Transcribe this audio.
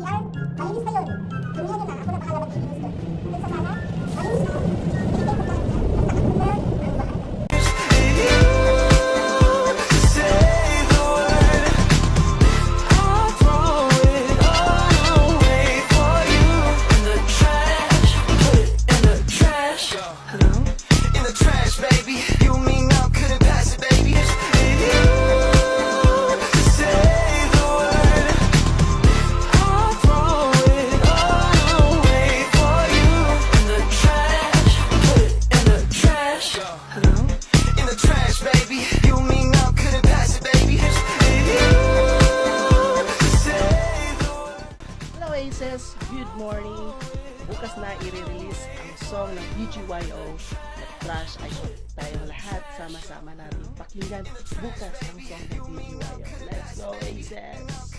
CR, malinis pa yun. Tumingin nyo na, ako na bahala mag-reviews doon. Doon sa sala, malinis na. Hindi kayo pagkakas yan. Basta ako na ang bahala. Good morning! Bukas na i-release ang song ng BGYO at Trash. I hope tayong lahat sama-sama natin pakinggan bukas ang song ng BGYO. Let's go, Aces!